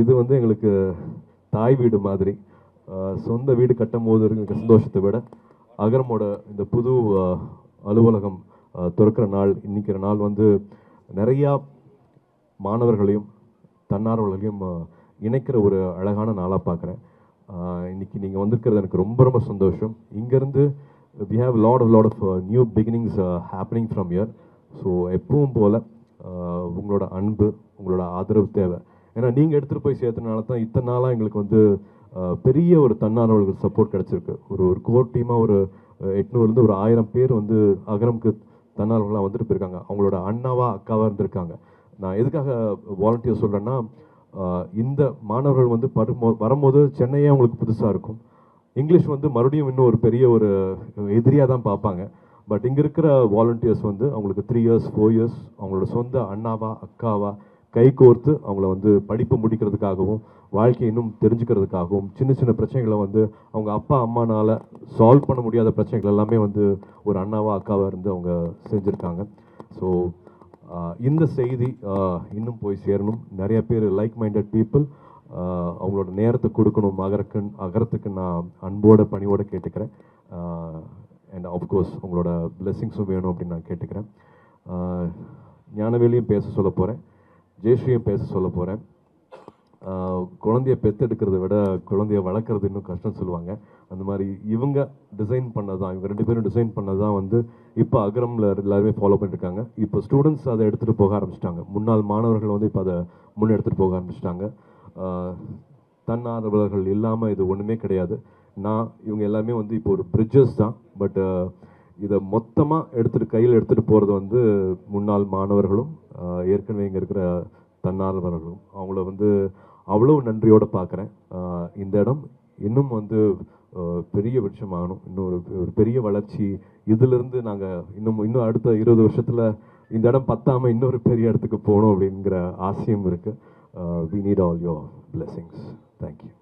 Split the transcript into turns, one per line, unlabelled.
இது வந்து எங்களுக்கு தாய் வீடு மாதிரி. சொந்த வீடு கட்டும் போது இருக்கிற சந்தோஷத்தை விட அகரமோட இந்த புது அலுவலகம் திறக்கிற நாள், இன்னைக்கிற நாள் வந்து நிறையா மாணவர்களையும் தன்னார்வலர்களையும் இணைக்கிற ஒரு அழகான நாளாக பார்க்குறேன். இன்னைக்கு நீங்கள் வந்திருக்கிறது எனக்கு ரொம்ப ரொம்ப சந்தோஷம். இங்கேருந்து we have a lot of new beginnings happening from here. So எப்பவும் போல் உங்களோட அன்பு, உங்களோட ஆதரவு தேவை. ஏன்னா நீங்கள் எடுத்துகிட்டு போய் சேர்த்தனால தான் இத்தனை நாளாக எங்களுக்கு வந்து பெரிய ஒரு தன்னார்வலர்கள் சப்போர்ட் கிடச்சிருக்கு. ஒரு கோர் டீமாக ஒரு 800 ஒரு 1000 பேர் வந்து அகரமுக்கு தன்னார்வலர்களாக வந்துட்டு போயிருக்காங்க. அவங்களோட அண்ணாவா அக்காவாக இருந்திருக்காங்க. நான் எதுக்காக வாலண்டியர் சொல்கிறேன்னா, இந்த மாணவர்கள் வந்து வரும்போது சென்னையே அவங்களுக்கு புதுசாக இருக்கும். இங்கிலீஷ் வந்து மறுபடியும் இன்னும் ஒரு பெரிய ஒரு எதிரியாக தான் பார்ப்பாங்க. பட் இங்கே இருக்கிற வாலண்டியர்ஸ் வந்து அவங்களுக்கு 3 years 4 years அவங்களோட சொந்த அண்ணாவா அக்காவா கை கோர்த்து அவங்கள வந்து படிப்பு முடிக்கிறதுக்காகவும் வாழ்க்கையை இன்னும் தெரிஞ்சுக்கிறதுக்காகவும் சின்ன சின்ன பிரச்சனைகளை வந்து அவங்க அப்பா அம்மானால் சால்வ் பண்ண முடியாத பிரச்சனைகள் எல்லாமே வந்து ஒரு அண்ணாவா அக்காவாக இருந்து அவங்க செஞ்சுருக்காங்க. ஸோ இந்த செய்தி இன்னும் போய் சேரணும். நிறைய பேர் லைக் மைண்டட் பீப்புள் அவங்களோட நேரத்தை கொடுக்கணும். அகரத்துக்கு நான் அன்போட பணியோடு கேட்டுக்கிறேன். அண்ட் ஆஃப்கோர்ஸ் உங்களோட பிளெஸிங்ஸும் வேணும் அப்படின்னு நான் கேட்டுக்கிறேன். ஞானவேலியும் பேச சொல்ல போகிறேன், ஜெயஸ்ரீயும் பேச சொல்ல போகிறேன். குழந்தைய பெற்றெடுக்கிறத விட குழந்தைய வளர்க்குறது இன்னும் கஷ்டம் சொல்லுவாங்க. அந்த மாதிரி இவங்க டிசைன் பண்ணது தான், இவங்க 2 பேரும் டிசைன் பண்ணது தான் வந்து இப்போ அகரமில் எல்லாருமே ஃபாலோ பண்ணியிருக்காங்க. இப்போ ஸ்டூடெண்ட்ஸ் அதை எடுத்துகிட்டு போக ஆரம்பிச்சிட்டாங்க. முன்னாள் மாணவர்கள் வந்து இப்போ அதை முன்னே எடுத்துகிட்டு போக ஆரம்பிச்சிட்டாங்க. தன்னார்வலர்கள் இல்லாமல் இது ஒன்றுமே கிடையாது. இவங்க எல்லாமே வந்து இப்போ ஒரு பிரிட்ஜஸ் தான். பட் இதை மொத்தமாக கையில் எடுத்துகிட்டு போகிறது வந்து முன்னாள் மாணவர்களும் ஏற்கனவே இங்கே இருக்கிற தன்னார்வலர்களும். அவங்கள வந்து அவ்வளோ நன்றியோடு பார்க்குறேன். இந்த இடம் இன்னும் வந்து பெரிய விஷயமாகணும். இன்னும் ஒரு பெரிய வளர்ச்சி இதிலிருந்து நாங்கள் இன்னும் அடுத்த 20 வருஷத்தில் இந்த இடம் பத்தாமல் இன்னொரு பெரிய இடத்துக்கு போகணும் அப்படிங்கிற ஆசையும் இருக்குது. We need all your blessings. Thank you.